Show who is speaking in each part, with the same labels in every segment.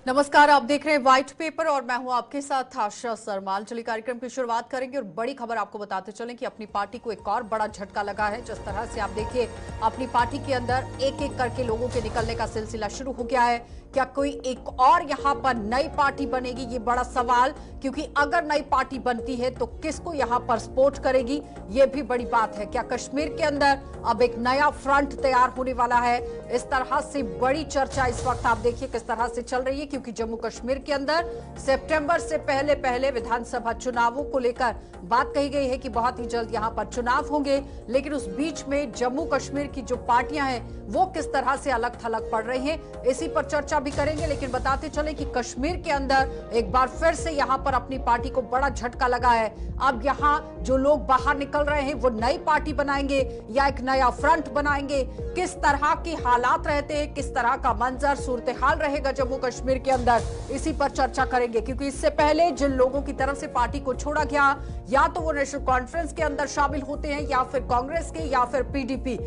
Speaker 1: नमस्कार, आप देख रहे हैं व्हाइट पेपर और मैं हूं आपके साथ आशा सरमाल। चलिए कार्यक्रम की शुरुआत करेंगे और बड़ी खबर आपको बताते चलें कि अपनी पार्टी को एक और बड़ा झटका लगा है। जिस तरह से आप देखिए अपनी पार्टी के अंदर एक एक करके लोगों के निकलने का सिलसिला शुरू हो गया है। क्या कोई एक और यहां पर नई पार्टी बनेगी, ये बड़ा सवाल, क्योंकि अगर नई पार्टी बनती है तो किसको यहां पर सपोर्ट करेगी, ये भी बड़ी बात है। क्या कश्मीर के अंदर अब एक नया फ्रंट तैयार होने वाला है? इस तरह से बड़ी चर्चा इस वक्त आप देखिए किस तरह से चल रही है, क्योंकि जम्मू कश्मीर के अंदर सितंबर से पहले पहले विधानसभा चुनावों को लेकर बात कही गई है कि बहुत ही जल्द यहां पर चुनाव होंगे। लेकिन उस बीच में जम्मू कश्मीर की जो पार्टियां हैं वो किस तरह से अलग थलग पड़ रही हैं, इसी पर चर्चा भी करेंगे। लेकिन बताते चले कि कश्मीर के अंदर एक बार फिर से यहां पर अपनी पार्टी को बड़ा झटका लगा है। अब यहां जो लोग बाहर निकल रहे हैं वो नई पार्टी बनाएंगे या एक नया फ्रंट बनाएंगे, किस तरह के हालात रहते हैं, किस तरह का मंजर सूरत हाल रहेगा जम्मू कश्मीर के अंदर, इसी पर चर्चा करेंगे। क्योंकि इससे पहले जिन लोगों की तरफ से पार्टी को छोड़ा गया, या तो वो नेशनल कॉन्फ्रेंस के अंदर शामिल होते हैं या फिर कांग्रेस के या फिर पीडीपी।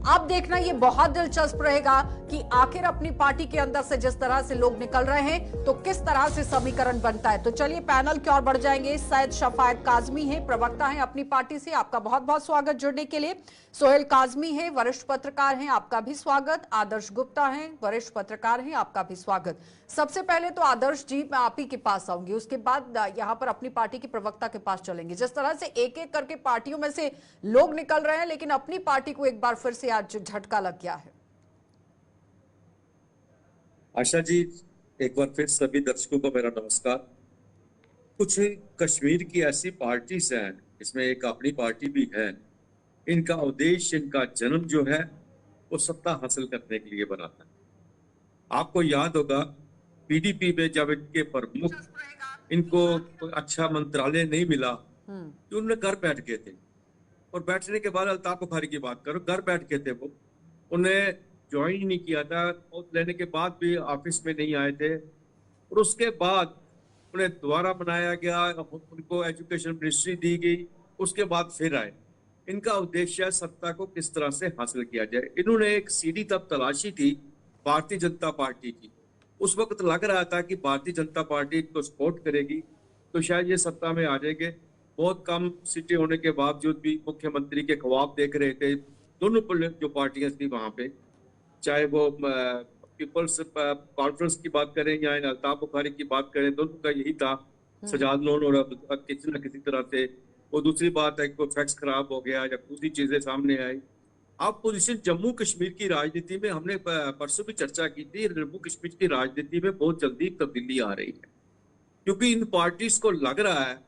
Speaker 1: अब देखना ये बहुत दिलचस्प रहेगा कि आखिर अपनी पार्टी के अंदर से जिस तरह से लोग निकल रहे हैं तो किस तरह से समीकरण बनता है। तो चलिए पैनल की ओर बढ़ जाएंगे। सैयद शफायत काजमी है, प्रवक्ता हैं अपनी पार्टी से, आपका बहुत बहुत स्वागत जुड़ने के लिए। सोहेल काजमी है, वरिष्ठ पत्रकार हैं, आपका भी स्वागत। आदर्श गुप्ता हैं, वरिष्ठ पत्रकार हैं, आपका भी स्वागत। सबसे पहले तो आदर्श जी, मैं आप ही के पास आऊंगी, उसके बाद यहाँ पर अपनी पार्टी के प्रवक्ता के पास चलेंगे। जिस तरह से एक एक करके पार्टियों में से लोग निकल रहे हैं, लेकिन अपनी पार्टी को एक बार फिर से आज झटका लग गया है।
Speaker 2: आशा जी, एक बार फिर सभी दर्शकों को मेरा नमस्कार। कुछ कश्मीर की ऐसी पार्टीज हैं, इसमें एक अपनी पार्टी भी है। इनका उद्देश्य, इनका जन्म जो है वो सत्ता हासिल करने के लिए बना था। आपको याद होगा पीडीपी में जब इनके प्रमुख, इनको कोई अच्छा मंत्रालय नहीं मिला तो उन्होंने घर बैठ गए थे। और बैठने के बाद अल्ताफ बुखारी की बात करो, घर बैठ गए थे वो, उन्हें ज्वाइन नहीं किया था, और लेने के बाद भी ऑफिस में नहीं आए थे। और उसके बाद उन्हें दोबारा बनाया गया, उनको एजुकेशन मिनिस्ट्री दी गई, उसके बाद फिर आए। इनका उद्देश्य सत्ता को किस तरह से हासिल किया जाए। इन्होंने एक सीढ़ी तब तलाशी थी भारतीय जनता पार्टी की। उस वक्त लग रहा था कि भारतीय जनता पार्टी को सपोर्ट करेगी तो शायद ये सत्ता में आ जाएंगे। बहुत कम सीटें होने के बावजूद भी मुख्यमंत्री के ख्वाब देख रहे थे दोनों जो पार्टियां थी वहां पे, चाहे वो पीपल्स कॉन्फ्रेंस की बात करें या अल्ताफ बुखारी की बात करें, दोनों का यही था सजाद लोन। और किसी न किसी तरह से वो दूसरी बात है कि फैक्स खराब हो गया या दूसरी चीजें सामने आई। अब पोजीशन जम्मू कश्मीर की राजनीति में हमने परसों भी चर्चा की थी, जम्मू कश्मीर की राजनीति में बहुत जल्दी तब्दीली आ रही है, क्योंकि इन पार्टीज को लग रहा है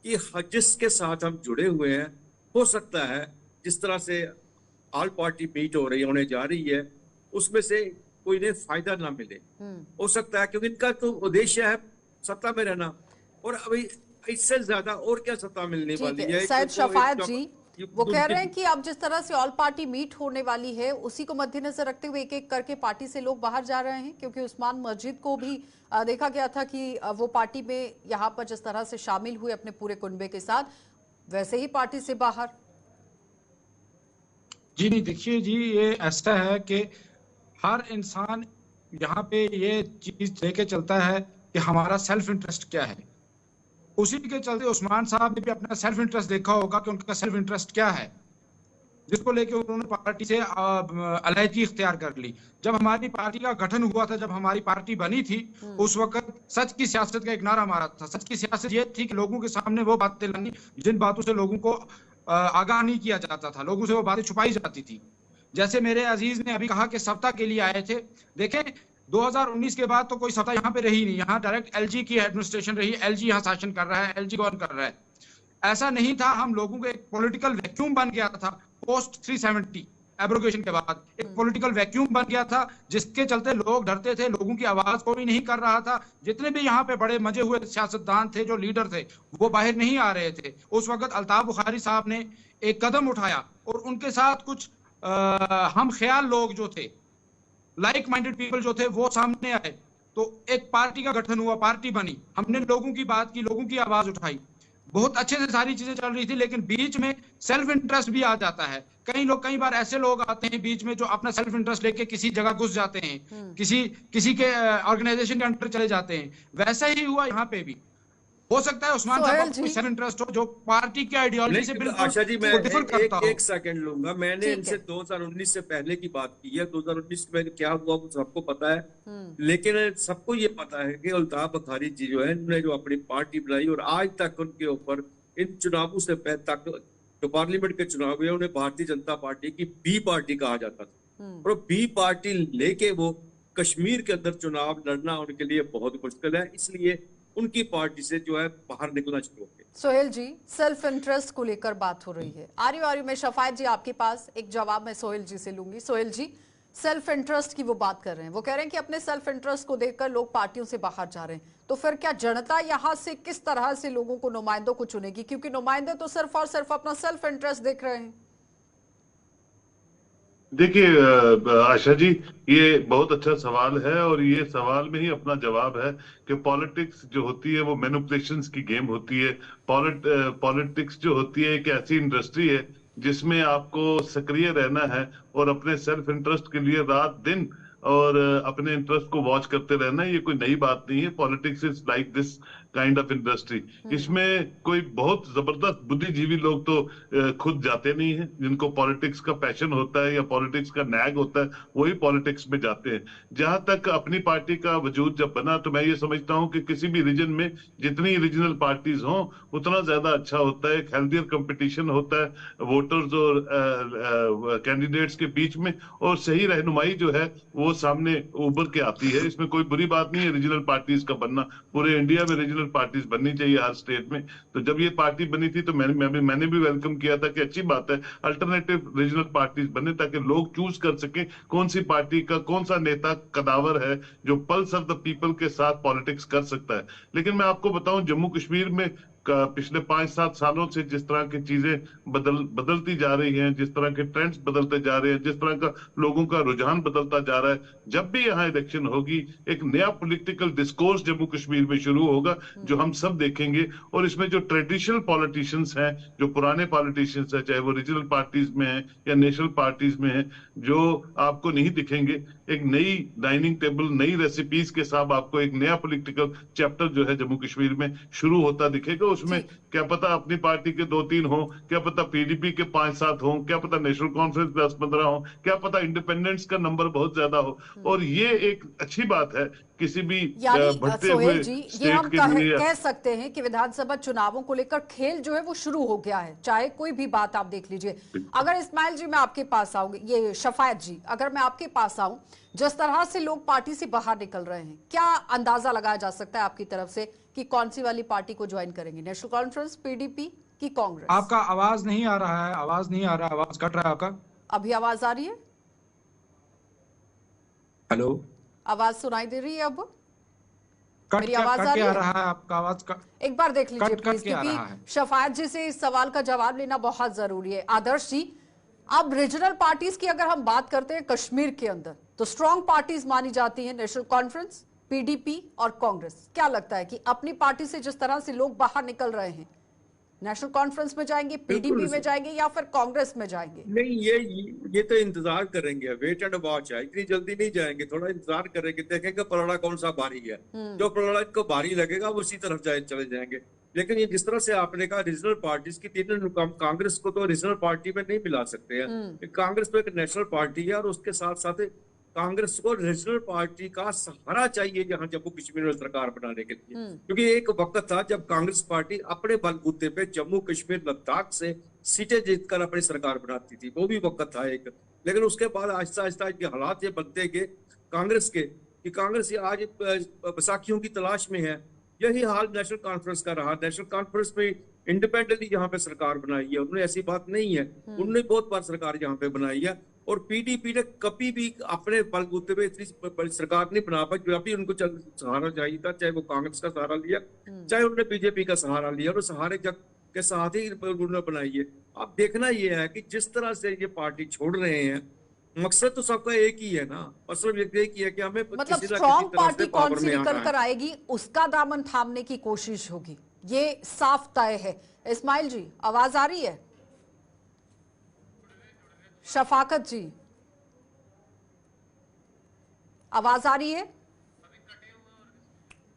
Speaker 2: कि जिसके साथ हम जुड़े हुए हैं, हो सकता है जिस तरह से ऑल पार्टी मीट हो रही होने जा रही है उसमें से कोई इन्हें फायदा ना मिले। हो सकता है क्योंकि इनका तो उद्देश्य है सत्ता में रहना, और अभी इससे ज्यादा और क्या सत्ता मिलने वाली है।
Speaker 1: सैयद शफायत जी, वो कह रहे हैं कि अब जिस तरह से ऑल पार्टी मीट होने वाली है उसी को मद्देनजर रखते हुए एक एक करके पार्टी से लोग बाहर जा रहे हैं, क्योंकि उस्मान मस्जिद को भी देखा गया था कि वो पार्टी में यहाँ पर जिस तरह से शामिल हुए अपने पूरे कुनबे के साथ, वैसे ही पार्टी से बाहर।
Speaker 3: जी नहीं, देखिए जी, ये ऐसा है कि हर इंसान यहाँ पे ये चीज लेके चलता है कि हमारा सेल्फ इंटरेस्ट क्या है। उसी के चलते उस्मान साहब ने भी अपना सेल्फ इंटरेस्ट देखा होगा कि उनका सेल्फ इंटरेस्ट क्या है, जिसको लेके उन्होंने पार्टी से अलहदगी इख्तियार कर ली। जब हमारी पार्टी का गठन हुआ था, जब हमारी पार्टी बनी थी, उस वक्त सच की सियासत का एक नारा मारा था। सच की सियासत ये थी कि लोगों के सामने वो बातें लानी जिन बातों से लोगों को आगाह नहीं किया जाता था, लोगों से वो बातें छुपाई जाती थी। जैसे मेरे अजीज ने अभी कहा कि सत्ता के लिए आए थे। देखें, 2019 के बाद तो कोई सत्ता यहाँ पे रही नहीं। यहाँ डायरेक्ट एलजी की एडमिनिस्ट्रेशन रही, एलजी यहाँ शासन कर रहा है, एलजी गवर्न कर रहा है। ऐसा नहीं था, हम लोगों को एक पॉलिटिकल वैक्यूम बन गया था पोस्ट 370 एब्रोगेशन के बाद। एक पॉलिटिकल वैक्यूम बन गया था जिसके चलते लोग डरते थे, लोगों की आवाज कोई नहीं कर रहा था। जितने भी यहाँ पे बड़े मजे हुए सियासतदान थे, जो लीडर थे, वो बाहर नहीं आ रहे थे। उस वक्त अल्ताफ बुखारी साहब ने एक कदम उठाया और उनके साथ कुछ हम ख्याल लोग जो थे, लाइक माइंडेड पीपल जो थे, वो सामने आए। तो एक पार्टी का गठन हुआ, पार्टी बनी, हमने लोगों की बात की, लोगों की आवाज उठाई। बहुत अच्छे से सारी चीजें चल रही थी, लेकिन बीच में सेल्फ इंटरेस्ट भी आ जाता है। कई बार ऐसे लोग आते हैं बीच में जो अपना सेल्फ इंटरेस्ट लेके किसी जगह घुस जाते हैं, किसी के ऑर्गेनाइजेशन के अंडर चले जाते हैं। वैसा ही हुआ यहाँ पे भी। हो सकता है उस्मान साहब को सेल्फ इंटरेस्ट हो जो पार्टी की आइडियोलॉजी से बिल्कुल
Speaker 2: आशा जी, मैं
Speaker 3: डिफर करता हो।
Speaker 2: एक सेकंड लूंगा। मैंने इनसे 2019 से पहले की बात की है। 2019 में क्या हुआ वो सबको पता है, लेकिन सबको ये पता है कि अल्ताफ बुखारी जी जो है, इन्होंने जो अपनी पार्टी बनाई और आज तक उनके ऊपर इन चुनावों से पहले तक जो पार्लियामेंट के चुनाव हुए उन्हें भारतीय जनता पार्टी की बी पार्टी कहा जाता था, और बी पार्टी लेके वो कश्मीर के अंदर चुनाव लड़ना उनके लिए बहुत मुश्किल है। इसलिए उनकी पार्टी से जो है बाहर निकलना शुरू हो गया।
Speaker 1: सोहेल जी, सेल्फ इंटरेस्ट को लेकर बात हो रही है। आर्य में शफायत जी आपके पास एक जवाब मैं सोहेल जी से लूंगी। सोहेल जी, सेल्फ इंटरेस्ट की वो बात कर रहे हैं, वो कह रहे हैं कि अपने सेल्फ इंटरेस्ट को देखकर लोग पार्टियों से बाहर जा रहे हैं, तो फिर क्या जनता यहाँ से किस तरह से लोगों को, नुमाइंदों को चुनेगी? क्योंकि नुमाइंदे तो सिर्फ और सिर्फ अपना सेल्फ इंटरेस्ट देख रहे हैं।
Speaker 4: देखिए आशा जी, ये बहुत अच्छा सवाल है और ये सवाल में ही अपना जवाब है कि पॉलिटिक्स जो होती है वो मैनिपुलेशंस की गेम होती है। पॉलिटिक्स जो होती है एक ऐसी इंडस्ट्री है जिसमें आपको सक्रिय रहना है और अपने सेल्फ इंटरेस्ट के लिए रात दिन और अपने इंटरेस्ट को वॉच करते रहना है। ये कोई नई बात नहीं है। Politics is like this kind of industry. इसमें कोई बहुत जबरदस्त बुद्धिजीवी लोग तो खुद जाते नहीं हैं। जिनको पॉलिटिक्स का पैशन होता है या पॉलिटिक्स का नैग होता है वही पॉलिटिक्स में जाते हैं। जहां तक अपनी पार्टी का वजूद जब बना तो मैं ये समझता हूं कि किसी भी रीजन में जितनी रीजनल पार्टीज हों उतना ज्यादा अच्छा होता है। एक हेल्दियर कंपटीशन होता है वोटर्स और कैंडिडेट्स के बीच में, और सही रहनुमाई जो है वो सामने उभर के आती है। इसमें कोई बुरी बात नहीं है रीजनल पार्टीज का बनना। पूरे इंडिया में रीजनल पार्टीज बननी चाहिए हर स्टेट में। तो जब ये पार्टी बनी थी तो मैंने भी वेलकम किया था कि अच्छी बात है अल्टरनेटिव रीजनल पार्टीज बने ताकि लोग चूज कर सके कौन सी पार्टी का कौन सा नेता कदावर है जो पल्स ऑफ द पीपल के साथ पॉलिटिक्स कर सकता है। लेकिन मैं आपको बताऊं जम्मू कश्मीर में पिछले 5-7 सालों से जिस तरह की चीजें बदलती जा रही हैं, जिस तरह के ट्रेंड्स बदलते जा रहे हैं, जिस तरह का लोगों का रुझान बदलता जा रहा है, जब भी यहाँ इलेक्शन होगी एक नया पॉलिटिकल डिस्कोर्स जम्मू कश्मीर में शुरू होगा जो हम सब देखेंगे। और इसमें जो ट्रेडिशनल पॉलिटिशियंस हैं, जो पुराने पॉलिटिशियंस हैं, चाहे वो रीजनल पार्टीज में हैं या नेशनल पार्टीज में हैं, जो आपको नहीं दिखेंगे। एक नई डाइनिंग टेबल, नई रेसिपीज के साथ आपको एक नया पॉलिटिकल चैप्टर जो है जम्मू कश्मीर में शुरू होता दिखेगा। उसमें क्या पता अपनी पार्टी के 2-3 हो, क्या पता पीडीपी के 5-7 हो, क्या पता नेशनल कॉन्फ्रेंस 10-15 हो, क्या पता इंडिपेंडेंट्स का नंबर बहुत ज्यादा हो। और ये एक अच्छी बात है किसी भी बढ़ते हुए
Speaker 1: जी, ये
Speaker 4: स्टेट
Speaker 1: हम
Speaker 4: के लिए।
Speaker 1: कह सकते हैं कि विधानसभा चुनावों को लेकर खेल जो है वो शुरू हो गया है, चाहे कोई भी बात आप देख लीजिए। अगर इस्माइल जी मैं आपके पास आऊंगी, ये शफायत जी अगर मैं आपके पास आऊं, जिस तरह से लोग पार्टी से बाहर निकल रहे हैं, क्या अंदाजा लगाया जा सकता है आपकी तरफ से कि कौन सी वाली पार्टी को ज्वाइन करेंगे? नेशनल कॉन्फ्रेंस, पीडीपी की कांग्रेस?
Speaker 3: आपका आवाज नहीं आ रहा है, आवाज नहीं आ रहा, आवाज कट रहा है आपका।
Speaker 1: अभी आवाज आ रही है?
Speaker 2: हेलो,
Speaker 1: आवाज सुनाई दे रही है? अब मेरी
Speaker 3: कट
Speaker 1: आवाज
Speaker 3: कट
Speaker 1: आ
Speaker 3: के
Speaker 1: रही
Speaker 3: आ
Speaker 1: है?
Speaker 3: रहा है आपका आवाज का।
Speaker 1: एक बार देख लीजिए
Speaker 3: कट
Speaker 1: प्लीज,
Speaker 3: के आ रहा है।
Speaker 1: क्योंकि शफायत जी से इस सवाल का जवाब लेना बहुत जरूरी है। आदर्श जी, अब रीजनल पार्टीज की अगर हम बात करते हैं कश्मीर के अंदर, तो स्ट्रॉन्ग पार्टीज मानी जाती हैं नेशनल कॉन्फ्रेंस, पीडीपी और कांग्रेस। क्या लगता है कि अपनी पार्टी से जिस तरह से लोग बाहर निकल रहे हैं, नेशनल कॉन्फ्रेंस में जाएंगे, पीडीपी में जाएंगे या फिर कांग्रेस में जाएंगे?
Speaker 2: नहीं, ये तो इंतजार करेंगे, वेट एंड वॉच है। इतनी जल्दी नहीं जाएंगे, थोड़ा इंतजार करेंगे, देखेंगे पलड़ा कौन सा भारी है। जो पलड़ा इनको भारी लगेगा वो उसी तरफ चले जाएंगे। लेकिन ये जिस तरह से आपने कहा रीजनल पार्टीज की, तीनों कांग्रेस को तो रीजनल पार्टी में नहीं मिला सकते हैं। कांग्रेस तो एक नेशनल पार्टी है और उसके साथ साथ कांग्रेस को रीजनल पार्टी का सहारा चाहिए यहाँ जम्मू कश्मीर में सरकार बनाने के लिए। क्योंकि एक वक्त था जब कांग्रेस पार्टी अपने बलबूते पे जम्मू कश्मीर लद्दाख से सीटें जीतकर अपनी सरकार बनाती थी, वो भी वक्त था एक। लेकिन उसके बाद आहिस्ता आहिस्ता के हालात ये बनते गए कांग्रेस के कि कांग्रेस आज बैसाखियों की तलाश में है। यही हाल नेशनल कॉन्फ्रेंस का रहा। नेशनल कॉन्फ्रेंस में इंडिपेंडेंटली यहाँ पे सरकार बनाई है उन्होंने, ऐसी बात नहीं है, उन्होंने बहुत बार सरकार यहाँ पे बनाई है। और पीडीपी ने कभी भी अपने बलबूते पे इतनी बड़ी सरकार नहीं बना पाई। जो अभी उनको सहारा चाहिए था, चाहे वो कांग्रेस का सहारा लिया, चाहे उन्होंने बीजेपी का सहारा लिया, और सहारे के साथ ही उन्होंने बनाई है। अब देखना यह है कि जिस तरह से ये पार्टी छोड़ रहे हैं, मकसद तो सबका एक ही है ना, मकसद एक ही है कि हमें
Speaker 1: मतलब स्ट्रॉन्ग पार्टी कौन सी निकल कर आएगी उसका दामन थामने की कोशिश होगी, ये साफ तय है। इस्माइल जी, आवाज आ रही है? शफाकत जी, आवाज आ रही है?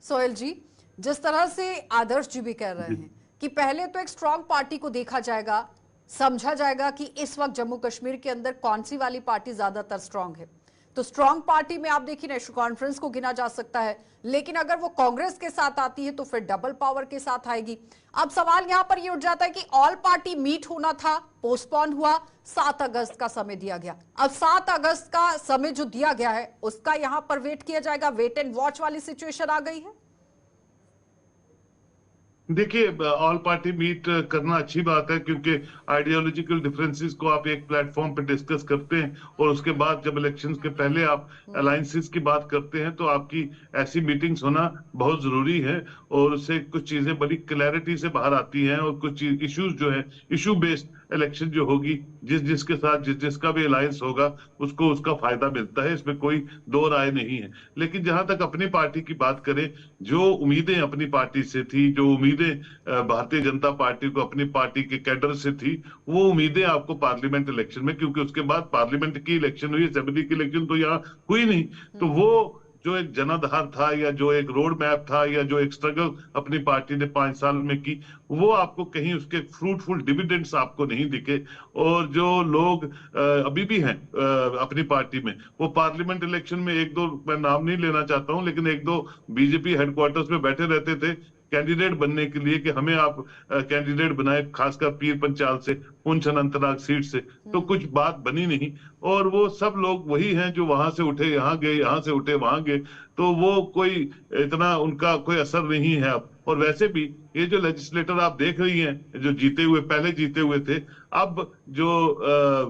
Speaker 1: सोहेल जी, जिस तरह से आदर्श जी भी कह रहे हैं कि पहले तो एक स्ट्रांग पार्टी को देखा जाएगा, समझा जाएगा कि इस वक्त जम्मू कश्मीर के अंदर कौन सी वाली पार्टी ज्यादातर स्ट्रांग है। तो स्ट्रांग पार्टी में आप देखिए नेशनल कॉन्फ्रेंस को गिना जा सकता है, लेकिन अगर वो कांग्रेस के साथ आती है तो फिर डबल पावर के साथ आएगी। अब सवाल यहां पर ये उठ जाता है कि ऑल पार्टी मीट होना था, पोस्टपोन हुआ, 7 अगस्त का समय दिया गया। अब 7 अगस्त का समय जो दिया गया है उसका यहां पर वेट किया जाएगा, वेट एंड वॉच वाली सिचुएशन आ गई है।
Speaker 4: देखिए, ऑल पार्टी मीट करना अच्छी बात है, क्योंकि आइडियोलॉजिकल डिफरेंसेस को आप एक प्लेटफॉर्म पे डिस्कस करते हैं, और उसके बाद जब इलेक्शंस के पहले आप अलायंसेस की बात करते हैं, तो आपकी ऐसी मीटिंग्स होना बहुत जरूरी है, और उससे कुछ चीजें बड़ी क्लैरिटी से बाहर आती हैं, और कुछ इश्यूज जो है, इशू बेस्ड इलेक्शन जो होगी, जिसके साथ जिसका भी अलायंस होगा उसको उसका फायदा मिलता है, इसमें कोई दो राय नहीं है। लेकिन जहां तक अपनी पार्टी की बात करें, जो उम्मीदें अपनी पार्टी से थी, जो उम्मीदें भारतीय जनता पार्टी को अपनी पार्टी के कैडर से थी, वो उम्मीदें आपको पार्लियामेंट इलेक्शन में, क्योंकि उसके बाद पार्लियामेंट की इलेक्शन हुई, असेंबली की इलेक्शन तो यहाँ हुई नहीं, तो वो जो एक जनाधार था, या जो एक रोड मैप था, या जो एक स्ट्रगल अपनी पार्टी ने 5 साल में की, वो आपको कहीं उसके फ्रूटफुल डिविडेंड्स आपको नहीं दिखे। और जो लोग अभी भी हैं अपनी पार्टी में, वो पार्लियामेंट इलेक्शन में एक दो, मैं नाम नहीं लेना चाहता हूं, लेकिन एक दो बीजेपी हेडक्वार्टर्स में बैठे रहते थे कैंडिडेट बनने के लिए कि हमें आप कैंडिडेट बनाए, खासकर पीर पंचाल से, पुंछ अनंतनाग सीट से, तो कुछ बात बनी नहीं। और वो सब लोग वही हैं जो वहां से उठे यहाँ गए, यहाँ से उठे वहां गए, तो वो कोई इतना उनका कोई असर नहीं है अब। और वैसे भी ये जो लेजिस्लेटर आप देख रही हैं, जो जीते हुए, पहले जीते हुए थे, अब जो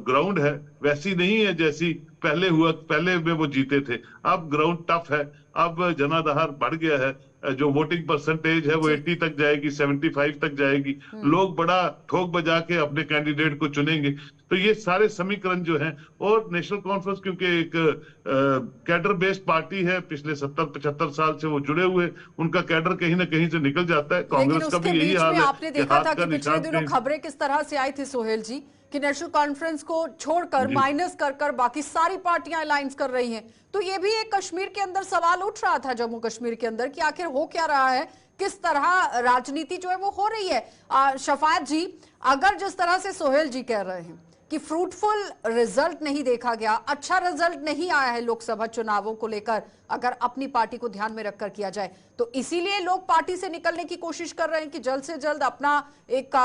Speaker 4: ग्राउंड है वैसी नहीं है जैसी पहले हुआ, पहले में वो जीते थे। अब ग्राउंड टफ है, अब जनाधार बढ़ गया है, जो वोटिंग परसेंटेज है वो 80 तक जाएगी, 75 तक जाएगी, लोग बड़ा ठोक बजा के अपने कैंडिडेट को चुनेंगे। तो ये सारे समीकरण जो हैं, और नेशनल कॉन्फ्रेंस क्योंकि एक कैडर बेस्ड पार्टी है, पिछले 70-75 साल से वो जुड़े हुए, उनका कैडर कहीं ना कहीं से निकल जाता है। कांग्रेस का भी यही हाल है।
Speaker 1: आपने देखा था कि पिछले दिनों खबरें किस तरह से आई थी सोहेल जी, कि नेशनल कॉन्फ्रेंस को छोड़कर माइनस कर बाकी सारी पार्टियां अलायंस कर रही हैं। तो ये भी एक कश्मीर के अंदर सवाल उठ रहा था, जम्मू कश्मीर के अंदर, कि आखिर हो क्या रहा है, किस तरह राजनीति जो है वो हो रही है। शफायत जी, अगर जिस तरह से सोहेल जी कह रहे हैं कि फ्रूटफुल रिजल्ट नहीं देखा गया, अच्छा रिजल्ट नहीं आया है लोकसभा चुनावों को लेकर, अगर अपनी पार्टी को ध्यान में रखकर किया जाए, तो इसीलिए लोग पार्टी से निकलने की कोशिश कर रहे हैं कि जल्द से जल्द अपना एक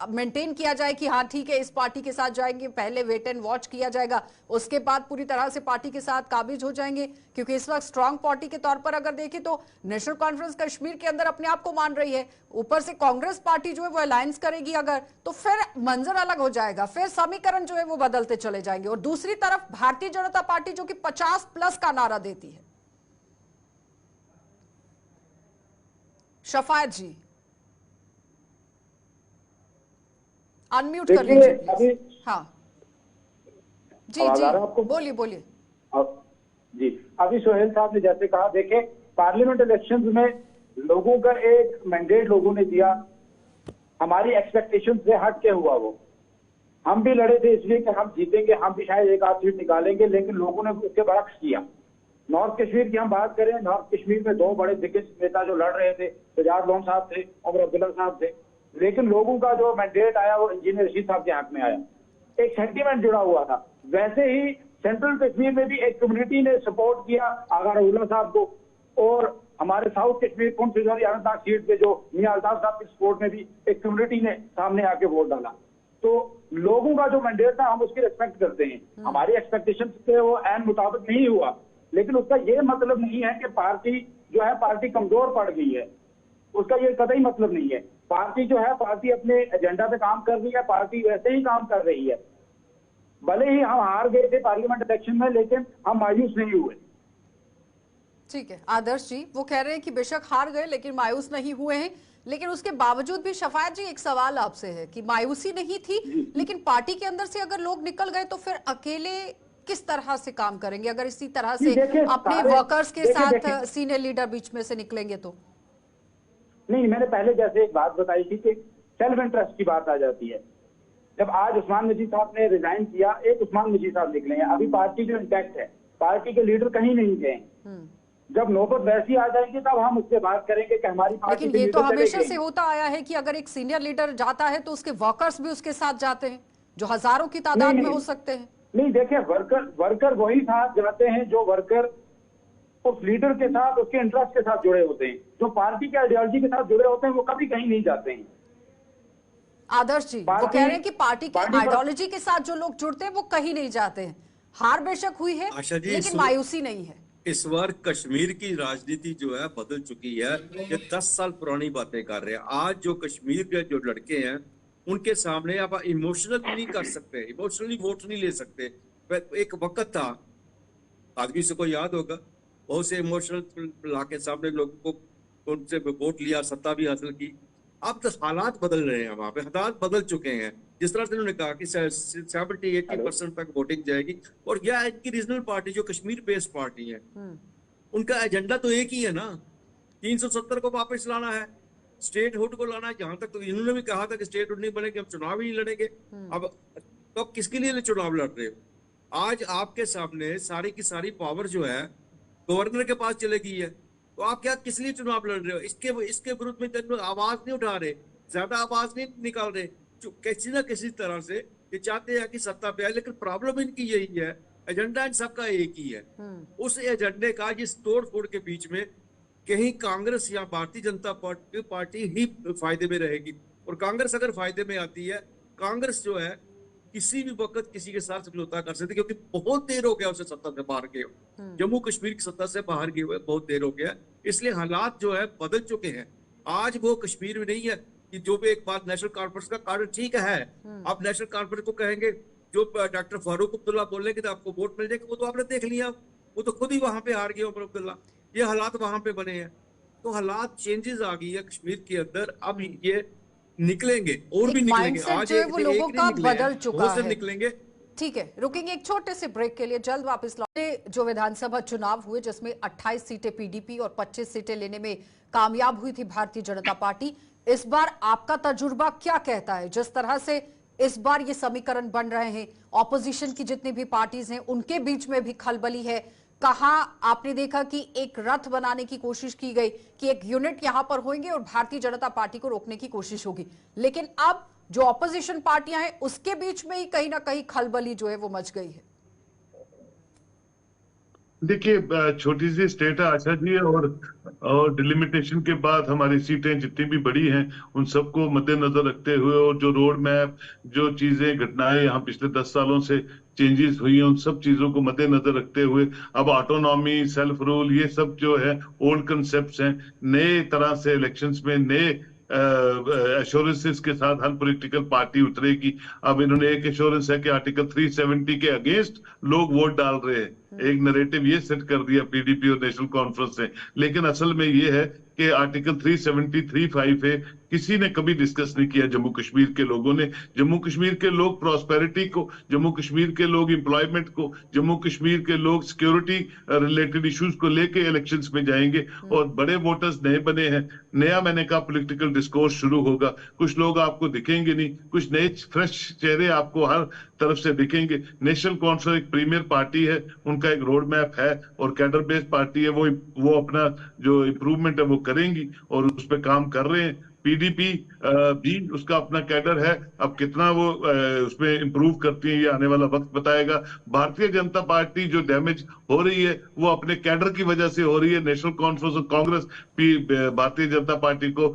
Speaker 1: मेंटेन किया जाए कि हाँ ठीक है, इस पार्टी के साथ जाएंगे, पहले वेट एंड वॉच किया जाएगा, उसके बाद पूरी तरह से पार्टी के साथ काबिज हो जाएंगे। क्योंकि इस वक्त स्ट्रांग पार्टी के तौर पर अगर देखें तो नेशनल कॉन्फ्रेंस कश्मीर के अंदर अपने आप को मान रही है, ऊपर से कांग्रेस पार्टी जो है वो अलायंस करेगी अगर, तो फिर मंजर अलग हो जाएगा, फिर समीकरण जो है वो बदलते चले जाएंगे। और दूसरी तरफ भारतीय जनता पार्टी जो कि 50+ का नारा देती है। शफायत जी, अनम्यूट कर लीजिए अभी। हाँ जी जी, बोलिए बोलिए।
Speaker 5: जी, अभी सोहेल साहब ने जैसे कहा, देखे पार्लियामेंट इलेक्शंस में लोगों का एक मैंडेट लोगों ने दिया, हमारी एक्सपेक्टेशन से हट के हुआ वो। हम भी लड़े थे इसलिए कि हम जीतेंगे, हम भी शायद एक आध सीट निकालेंगे, लेकिन लोगों ने उसके बरक्स किया। नॉर्थ कश्मीर की हम बात करें, नॉर्थ कश्मीर में 2 बड़े दिग्गज नेता जो लड़ रहे थे, सजाद लोन साहब थे, उमर अब्दुल्ला साहब थे, लेकिन लोगों का जो मैंडेट आया वो इंजीनियर रशीद साहब के हक में आया। एक सेंटीमेंट जुड़ा हुआ था। वैसे ही सेंट्रल कश्मीर में भी एक कम्युनिटी ने सपोर्ट किया आगा रऊला साहब को, और हमारे साउथ कश्मीर पुंछ अनंतनाग सीट पे जो मियां अल्ताफ साहब की सपोर्ट में भी एक कम्युनिटी ने सामने आके वोट डाला। तो लोगों का जो मैंडेट था हम उसकी रिस्पेक्ट करते हैं। हमारी एक्सपेक्टेशन से वो एन मुताबिक नहीं हुआ, लेकिन उसका ये मतलब नहीं है कि पार्टी जो है पार्टी कमजोर पड़ गई है, उसका ये कतई मतलब नहीं है। पार्टी जो है, पार्टी अपने एजेंडा पे काम कर रही है, पार्टी वैसे ही काम कर रही है। भले ही हम हार गए थे पार्लियामेंट इलेक्शन में, लेकिन हम मायूस नहीं हुए।
Speaker 1: ठीक है आदर्श जी, वो कह रहे हैं कि बेशक हार गए लेकिन मायूस नहीं हुए हैं, लेकिन उसके बावजूद भी शफायत जी एक सवाल आपसे है कि मायूसी नहीं थी, लेकिन पार्टी के अंदर से अगर लोग निकल गए तो फिर अकेले किस तरह से काम करेंगे, अगर इसी तरह से अपने वर्कर्स के साथ सीनियर लीडर बीच में से निकलेंगे तो?
Speaker 5: नहीं, मैंने पहले जैसे एक बात बताई थी कि सेल्फ इंटरेस्ट की बात आ जाती है। जब आज उस्मान मजीद साहब ने रिजाइन किया, एक उस्मान मजीद साहब निकले हैं, अभी पार्टी जो इंटैक्ट है, पार्टी के लीडर कहीं नहीं गए। जब नौबत वैसी आ जाएगी तब हम उससे बात करेंगे कि हमारी पार्टी
Speaker 1: लेकिन ये तो हमेशा से होता आया है कि अगर एक सीनियर लीडर जाता है तो उसके वर्कर्स भी उसके साथ जाते हैं, जो हजारों की तादाद में हो सकते हैं।
Speaker 5: नहीं, देखिए, वर्कर वही साथ जाते हैं जो वर्कर उस लीडर के साथ, उसके इंटरेस्ट के साथ जुड़े होते हैं। जो पार्टी के आइडियोलॉजी के साथ जुड़े होते हैं वो कभी कहीं नहीं जाते हैं।
Speaker 1: आदर्श जी वो कह रहे हैं कि पार्टी की आइडियोलॉजी के साथ जो लोग जुड़ते हैं वो कहीं नहीं जाते हैं। हार बेशक हुई है लेकिन मायूसी नहीं है।
Speaker 2: इस बार कश्मीर की राजनीति जो है बदल चुकी है। ये 10 साल पुरानी बातें कर रहे हैं। आज जो कश्मीर के जो लड़के हैं उनके सामने आप इमोशनल नहीं कर सकते, इमोशनली वोट नहीं ले सकते। एक वक्त था, आदमी से को याद होगा, बहुत से इमोशनल लाके सामने लोगों को उनसे वोट लिया, सत्ता भी हासिल की। अब तो हालात बदल रहे हैं, वहां पे हालात बदल चुके हैं। जिस तरह से उन्होंने कहा कि 70-80% तक वोटिंग जाएगी, और यह इनकी रीजनल पार्टी जो कश्मीर बेस्ड पार्टी है, उनका एजेंडा तो एक ही है ना, 370 को वापस लाना है, स्टेट हुड को लाना है। जहां तक तो इन्होंने भी कहा था कि स्टेट हुड नहीं बनेगी, हम चुनाव ही नहीं लड़ेंगे। अब तो आप किसके लिए चुनाव लड़ रहे हो? आज आपके सामने सारी की सारी पावर जो है गवर्नर के पास चले गई है, तो आप क्या किस लिए चुनाव लड़ रहे हो? इसके विरुद्ध में तो आवाज नहीं उठा रहे, ज्यादा आवाज नहीं निकाल रहे। किसी ना किसी तरह से ये चाहते हैं कि सत्ता पे आए, लेकिन प्रॉब्लम इनकी यही है, एजेंडा इन सबका एक ही है। उस एजेंडे का जिस तोड़ फोड़ के बीच में कहीं कांग्रेस या भारतीय जनता पार्टी ही फायदे में रहेगी। और कांग्रेस अगर फायदे में आती है, कांग्रेस जो है किसी भी वक्त किसी के साथ समझौता कर सकती है, क्योंकि बहुत देर हो गया उसे सत्ता से बाहर गए, जम्मू कश्मीर की सत्ता से बाहर गए हुए बहुत देर हो गया। इसलिए हालात जो है बदल चुके हैं। आज वो कश्मीर में नहीं है कि जो भी एक बात नेशनल कॉन्फ्रेंस का कार्ड ठीक है, आप नेशनल कॉन्फ्रेंस को कहेंगे जो डॉक्टर फारूक अब्दुल्ला बोलेंगे तो आपको वोट मिल जाएगा, वो तो आपने देख लिया, वो तो खुद ही वहां पे हार गए उमर अब्दुल्ला। ये हालात वहां पे बने हैं, तो हालात चेंजेस आ गई है कश्मीर के अंदर। अब ये निकलेंगे और भी निकलेंगे, आज
Speaker 1: जो है वो लोगों का बदल चुका है।
Speaker 2: निकलेंगे।
Speaker 1: ठीक है, रुकेंगे एक छोटे से ब्रेक के लिए, जल्द वापस लौटे। जो विधानसभा चुनाव हुए जिसमें 28 सीटें पीडीपी और 25 सीटें लेने में कामयाब हुई थी भारतीय जनता पार्टी, इस बार आपका तजुर्बा क्या कहता है? जिस तरह से इस बार ये समीकरण बन रहे हैं, ऑपोजिशन की जितनी भी पार्टीज हैं उनके बीच में भी खलबली है। कहां आपने देखा कि एक रथ बनाने की कोशिश की गई कि एक यूनिट यहां पर होंगे और भारतीय जनता पार्टी को रोकने की कोशिश होगी, लेकिन अब जो ऑपोजिशन पार्टियां हैं उसके बीच में ही कहीं ना कहीं खलबली जो है वो मच गई है।
Speaker 4: देखिए, छोटी सी स्टेट है आशा जी, और डिलिमिटेशन के बाद हमारी सीटें जितनी भी बड़ी हैं उन सबको मद्देनजर रखते हुए, और जो रोड मैप, जो चीजें घटनाएं यहाँ पिछले 10 सालों से चेंजेस हुई हैं, उन सब चीजों को मद्देनजर रखते हुए अब ऑटोनॉमी, सेल्फ रूल, ये सब जो है ओल्ड कंसेप्ट हैं। नए तरह से इलेक्शंस में नए एश्योरेंसेस के साथ हर पॉलिटिकल पार्टी उतरेगी। अब इन्होंने एक एश्योरेंस है कि आर्टिकल 370 के अगेंस्ट लोग वोट डाल रहे हैं, एक नैरेटिव ये सेट कर दिया पीडीपी और नेशनल कॉन्फ्रेंस ने। लेकिन असल में ये है कि आर्टिकल 370-35 है, किसी ने कभी डिस्कस नहीं किया जम्मू कश्मीर के लोगों ने। जम्मू कश्मीर के लोग प्रॉस्पेरिटी को, जम्मू कश्मीर के लोग एम्प्लॉयमेंट को, जम्मू कश्मीर के लोग सिक्योरिटी रिलेटेड इश्यूज को लेके इलेक्शंस में जाएंगे, और बड़े वोटर्स नए बने हैं। नया, मैंने कहा, पॉलिटिकल डिस्कोर्स शुरू होगा। कुछ लोग आपको दिखेंगे नहीं, कुछ नए फ्रेश चेहरे आपको हर तरफ से दिखेंगे। नेशनल कॉन्फ्रेंस एक प्रीमियर पार्टी है, उनका एक रोड मैप है, और कैडर बेस्ड पार्टी है, वो अपना जो इंप्रूवमेंट है वो करेंगी और उस पर काम कर रहे हैं। पीडीपी भी उसका अपना कैडर है, अब कितना वो उसमें इंप्रूव करती है ये आने वाला वक्त बताएगा। भारतीय जनता पार्टी जो डैमेज हो रही है वो अपने कैडर की वजह से हो रही है। नेशनल कॉन्फ्रेंस और कांग्रेस भी भारतीय जनता पार्टी को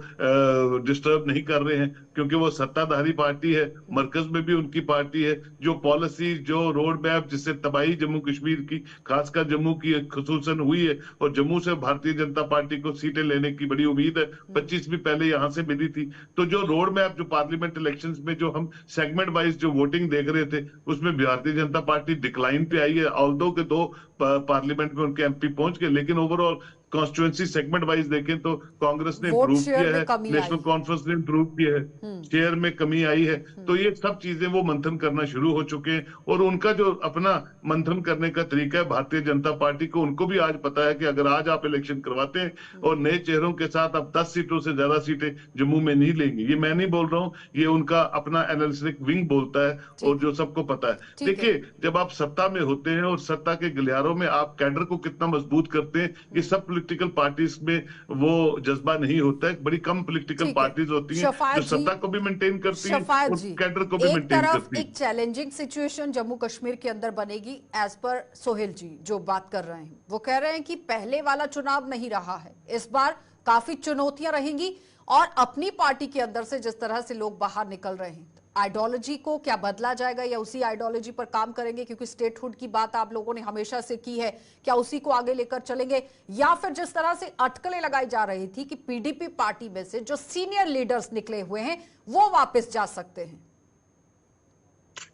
Speaker 4: डिस्टर्ब नहीं कर रहे हैं, क्योंकि वो सत्ताधारी पार्टी है, मरकज में भी उनकी पार्टी है। जो पॉलिसी, जो रोड मैप जिससे तबाही जम्मू कश्मीर की, खासकर जम्मू की खुसूसन हुई है, और जम्मू से भारतीय जनता पार्टी को सीटें लेने की बड़ी उम्मीद है। 25 भी पहले यहां से मिली थी। तो जो रोड मैप, जो पार्लियामेंट इलेक्शंस में जो हम सेगमेंट वाइज जो वोटिंग देख रहे थे, उसमें भारतीय जनता पार्टी डिक्लाइन पे आई है। ऑल्दो के 2 पार्लियामेंट में उनके एमपी पहुंच गए, लेकिन ओवरऑल कॉन्स्टिट्यूएंसी सेगमेंट वाइज देखें तो कांग्रेस ने
Speaker 1: वोट
Speaker 4: इंप्रूव
Speaker 1: शेयर
Speaker 4: किया
Speaker 1: में
Speaker 4: है,
Speaker 1: कमी
Speaker 4: नेशनल
Speaker 1: आई।
Speaker 4: कॉन्फ्रेंस ने इंप्रूव किया है, शेयर में कमी आई है। तो ये सब चीजें वो मंथन करना शुरू हो चुके हैं, और उनका जो अपना मंथन करने का तरीका है भारतीय जनता पार्टी को, उनको भी आज पता है कि अगर आज आप इलेक्शन करवाते हैं और नए चेहरों के साथ आप 10 सीटों से ज्यादा सीटें जम्मू में नहीं लेंगे। ये मैं नहीं बोल रहा हूँ, ये उनका अपना एनालिटिक विंग बोलता है, और जो सबको पता है।
Speaker 1: ठीक है।
Speaker 4: देखिए, जब आप सत्ता में होते हैं और सत्ता के गलियारों में आप कैडर को कितना मजबूत करते हैं, ये सब पॉलिटिकल पार्टीज में वो जज्बा नहीं होता है। बड़ी कम पॉलिटिकल
Speaker 1: ठीक है।
Speaker 4: पार्टीज होती हैं
Speaker 1: शफायत
Speaker 4: जो सत्ता को भी मेंटेन करती हैं
Speaker 1: शफायत
Speaker 4: और
Speaker 1: जी,
Speaker 4: कैडर को भी
Speaker 1: एक
Speaker 4: मेंटेन
Speaker 1: तरफ
Speaker 4: करती हैं।
Speaker 1: एक चैलेंजिंग सिचुएशन जम्मू कश्मीर के अंदर बनेगी, एज पर सोहेल जी जो बात कर रहे हैं, वो कह रहे हैं कि पहले वाला चुनाव नहीं रहा है, इस बार काफी चुनौतियां रहेंगी, और अपनी पार्टी के अंदर से जिस तरह से लोग बाहर निकल रहे हैं, आइडियोलॉजी को क्या बदला जाएगा या उसी आइडियोलॉजी पर काम करेंगे, क्योंकि स्टेटहुड की बात आप लोगों ने हमेशा से की है, क्या उसी को आगे लेकर चलेंगे, या फिर जिस तरह से अटकलें लगाई जा रही थी कि पीडीपी पार्टी में से जो सीनियर लीडर्स निकले हुए हैं वो वापस जा सकते हैं?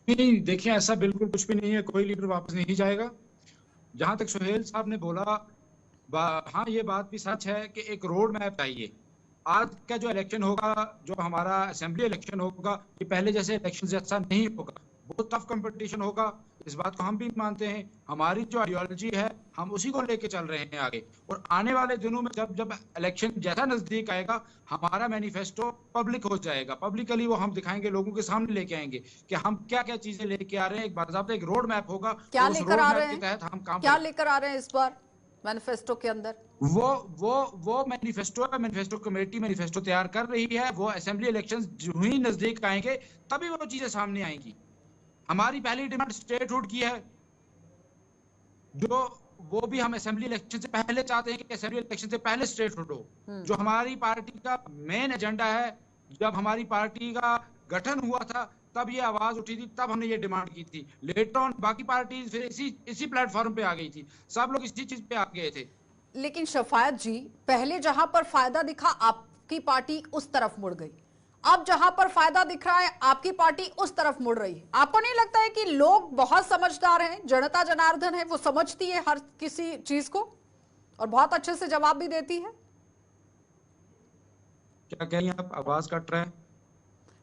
Speaker 3: नहीं, देखिए ऐसा बिल्कुल कुछ भी नहीं है, कोई लीडर वापस नहीं जाएगा। जहां तक सोहेल साहब ने बोला, हाँ ये बात भी सच है कि एक रोड मैप चाहिए। आज का जो इलेक्शन होगा, जो हमारा असेंबली इलेक्शन होगा, ये पहले जैसे इलेक्शन जैसा नहीं होगा, बहुत टफ कंपटीशन होगा, इस बात को हम भी मानते हैं। हमारी जो आइडियोलॉजी है हम उसी को लेके चल रहे हैं आगे, और आने वाले दिनों में जब जब इलेक्शन जैसा नजदीक आएगा, हमारा मैनिफेस्टो पब्लिक हो जाएगा, पब्लिकली वो हम दिखाएंगे, लोगों के सामने लेके आएंगे कि हम क्या क्या चीजें लेके आ रहे हैं। एक बात, एक रोड मैप होगा,
Speaker 1: क्या
Speaker 3: उस
Speaker 1: लेकर
Speaker 3: रोड
Speaker 1: आ
Speaker 3: मैप
Speaker 1: रहे
Speaker 3: के
Speaker 1: हैं,
Speaker 3: तहत हम काम
Speaker 1: क्या लेकर आ रहे हैं इस बार मैनिफेस्टो के अंदर?
Speaker 3: वो मैनिफेस्टो कमेटी मैनिफेस्टो तैयार कर रही है। वो असेंबली इलेक्शन जो ही नजदीक आएंगे तभी वो चीजें सामने आएंगी। हमारी पहली डिमांड स्टेटहुड की है, जो वो भी हम असेंबली इलेक्शन से पहले चाहते हैं कि असेंबली इलेक्शन से पहले स्टेटहुड हो। जो हमारी पार्टी का मेन एजेंडा है, जब हमारी पार्टी का गठन हुआ था तब ये आवाज उठी थी, तब हमने ये डिमांड की थी। लेटर ऑन बाकी पार्टी फिर इसी प्लेटफॉर्म पे आ गई थी, सब लोग इसी चीज पे आ गए थे।
Speaker 1: लेकिन शफायत जी, पहले जहां पर फायदा दिखा आपकी पार्टी उस तरफ मुड़ गई, अब जहां पर फायदा दिख रहा है आपकी पार्टी उस तरफ मुड़ रही है। आपको नहीं लगता है कि लोग बहुत समझदार हैं, जनता जनार्दन है, वो समझती है हर किसी चीज को और बहुत अच्छे से जवाब भी देती है?
Speaker 3: क्या कह रही हैं आप? आवाज कट रहा है।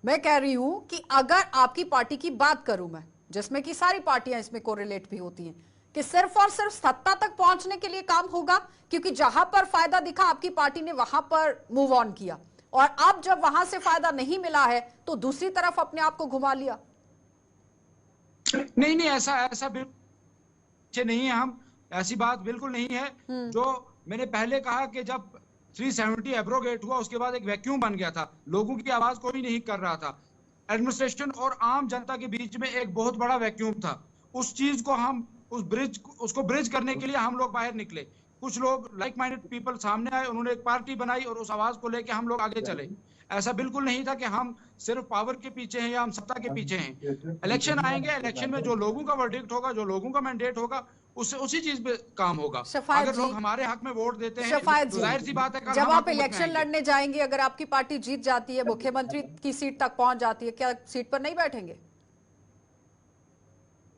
Speaker 1: मैं कह रही हूं कि अगर आपकी पार्टी की बात करूं मैं, जिसमें कि सारी पार्टियां इसमें कोरिलेट भी होती हैं, कि सिर्फ और सिर्फ सत्ता तक पहुंचने के लिए काम होगा, क्योंकि जहां पर फायदा दिखा आपकी पार्टी ने वहां पर मूव ऑन किया, और अब जब वहां से फायदा नहीं मिला है तो दूसरी तरफ अपने आप को घुमा लिया।
Speaker 3: नहीं, ऐसा बिल्कुल नहीं है, हम ऐसी बात बिल्कुल नहीं है। जो मैंने पहले कहा कि जब 370 एब्रोगेट हुआ, उसके बाद एक वैक्यूम बन गया था, लोगों की आवाज कोई नहीं कर रहा था, एडमिनिस्ट्रेशन और आम जनता के बीच में एक बहुत बड़ा वैक्यूम था। उस चीज को हम उसको ब्रिज करने के लिए हम लोग बाहर निकले। कुछ लोग लाइक माइंडेड पीपल सामने आए, उन्होंने एक पार्टी बनाई और उस आवाज को लेके हम लोग आगे चले। ऐसा बिल्कुल नहीं था कि हम सिर्फ पावर के पीछे हैं या हम सत्ता के पीछे हैं। इलेक्शन आएंगे, इलेक्शन में जो लोगों का वर्डिक्ट होगा, जो लोगों का मैंडेट होगा, उससे उसी चीज पे काम होगा। अगर लोग हमारे हक में वोट देते हैं तो जाहिर सी बात है,
Speaker 1: जब आप इलेक्शन लड़ने जाएंगे, अगर आपकी पार्टी जीत जाती है, मुख्यमंत्री की सीट तक पहुंच जाती है, क्या सीट पर नहीं बैठेंगे?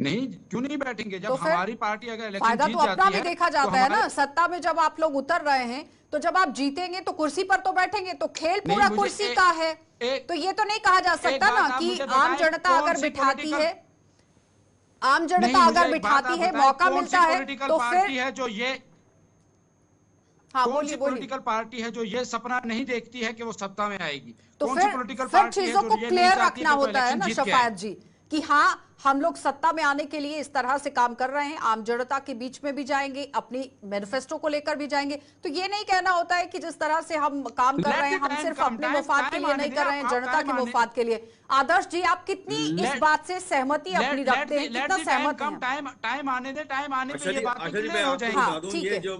Speaker 3: नहीं, क्यों नहीं बैठेंगे? जब
Speaker 1: तो
Speaker 3: हमारी पार्टी अगर इलेक्शन
Speaker 1: फायदा
Speaker 3: जीत
Speaker 1: तो अपना
Speaker 3: जाती
Speaker 1: भी
Speaker 3: है,
Speaker 1: देखा जाता
Speaker 3: तो
Speaker 1: है ना। सत्ता में जब आप लोग उतर रहे हैं तो जब आप जीतेंगे तो कुर्सी पर तो बैठेंगे, तो खेल पूरा कुर्सी का है। तो ये तो नहीं कहा जा सकता ना कि आम जनता अगर बिठाती है, आम जनता अगर बिठाती है, मौका मिलता है, तो फिर
Speaker 3: है जो ये कौन सी पॉलिटिकल पार्टी है जो ये सपना नहीं देखती है कि वो सत्ता में आएगी?
Speaker 1: तो फिर चीजों को क्लियर रखना होता है ना शफायत जी, कि हाँ हम लोग सत्ता में आने के लिए इस तरह से काम कर रहे हैं, आम जनता के बीच में भी जाएंगे, अपनी मैनिफेस्टो को लेकर भी जाएंगे। तो ये नहीं कहना होता है कि जिस तरह से हम काम कर रहे हैं हम सिर्फ अपने मुफाद के लिए नहीं कर रहे हैं, जनता के मुफाद के लिए। आदर्श जी, आप कितनी इस बात से सहमति अपनी रखते हैं, कितना सहमत हैं?
Speaker 3: टाइम आने दे, टाइम आने पे ये बातें क्लियर हो जाएंगी।
Speaker 2: ये जो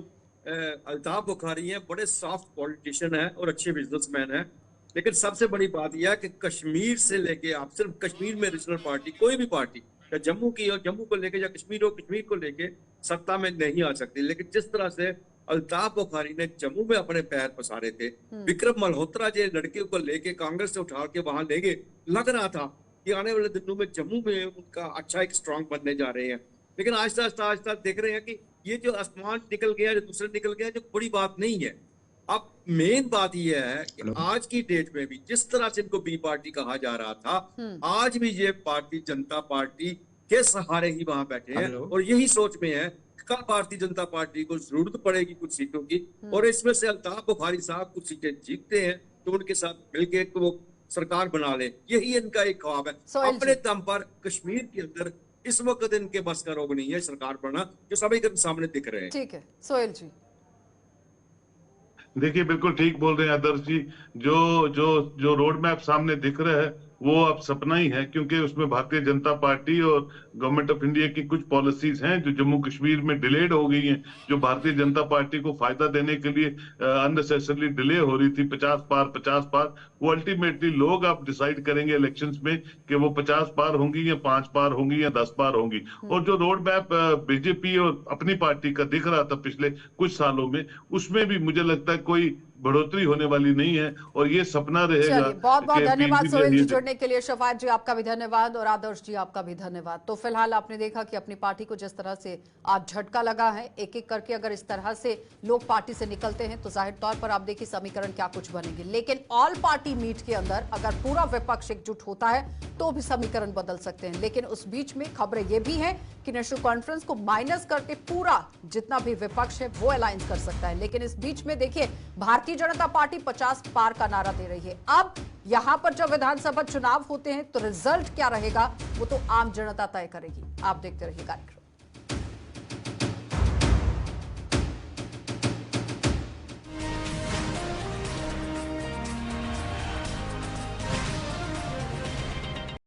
Speaker 2: अल्ताफ बुखारी है, बड़े सॉफ्ट पॉलिटिशियन है और अच्छे बिजनेसमैन है, लेकिन सबसे बड़ी बात यह है कि कश्मीर से लेके आप सिर्फ कश्मीर में रीजनल पार्टी, कोई भी पार्टी, या जम्मू की हो जम्मू को लेके, या कश्मीर हो कश्मीर को लेके सत्ता में नहीं आ सकती। लेकिन जिस तरह से अल्ताफ बुखारी ने जम्मू में अपने पैर पसारे थे, विक्रम मल्होत्रा जो लड़के को लेके कांग्रेस से उठा के वहां ले गए, लग रहा था कि आने वाले दिनों में जम्मू में उनका अच्छा एक स्ट्रांग बनने जा रहे हैं। लेकिन आहिस्ता आहिस्ता देख रहे हैं कि ये जो आसमान निकल गया, जो दूसरा निकल गया, जो बड़ी बात नहीं है। अब मेन बात यह है कि आज की डेट में भी जिस तरह से इनको बी पार्टी कहा जा रहा था, आज भी ये पार्टी जनता पार्टी के सहारे ही वहां बैठे हैं और यही सोच में है कल भारतीय जनता पार्टी को जरूरत पड़ेगी कुछ सीटों की, और इसमें से अल्ताफ बुखारी साहब कुछ सीटें जीतते हैं तो उनके साथ मिलकर वो सरकार बना ले, यही इनका एक ख्वाब है। अपने दम पर कश्मीर के अंदर इस वक्त इनके बस का रोग नहीं है सरकार बनना, जो सभी के सामने दिख रहे हैं।
Speaker 1: ठीक है सोहेल जी।
Speaker 4: देखिए बिल्कुल ठीक बोल रहे हैं आदर्श जी। जो जो जो रोड मैप सामने दिख रहा है वो अब सपना ही है, क्योंकि उसमें भारतीय जनता पार्टी और गवर्नमेंट ऑफ इंडिया की कुछ पॉलिसीज हैं जो जम्मू कश्मीर में डिलेड हो गई हैं, जो भारतीय जनता पार्टी को फायदा देने के लिए अननेसेसरली डिले हो रही थी। 50 पार वो अल्टीमेटली लोग अब डिसाइड करेंगे इलेक्शंस में कि वो 50 पार होंगी या 5 पार होंगी या 10 पार होंगी। और जो रोड मैप बीजेपी और अपनी पार्टी का दिख रहा था पिछले कुछ सालों में, उसमें भी मुझे लगता है कोई बढ़ोतरी होने वाली नहीं है और ये सपना रहेगा।
Speaker 1: बहुत बहुत धन्यवाद सोहेल जी जुड़ने के लिए। शफायत जी आपका भी धन्यवाद और आदर्श जी आपका भी धन्यवाद। तो फिलहाल आपने देखा कि अपनी पार्टी को जिस तरह से आज झटका लगा है, एक एक करके अगर इस तरह से लोग पार्टी से निकलते हैं तो जाहिर तौर पर आप देखिए समीकरण क्या कुछ बनेंगे। लेकिन ऑल पार्टी मीट के अंदर अगर पूरा विपक्ष एकजुट होता है तो भी समीकरण बदल सकते हैं। लेकिन उस बीच में खबरें ये भी हैं कि नेशनल कॉन्फ्रेंस को माइनस करके पूरा जितना भी विपक्ष है वो अलायंस कर सकता है। लेकिन इस बीच में देखिए भारतीय जनता पार्टी 50 पार का नारा दे रही है। अब यहां पर जब विधानसभा चुनाव होते हैं तो रिजल्ट क्या रहेगा वो तो आम जनता तय करेगी। आप देखते रहिए कार्यक्रम।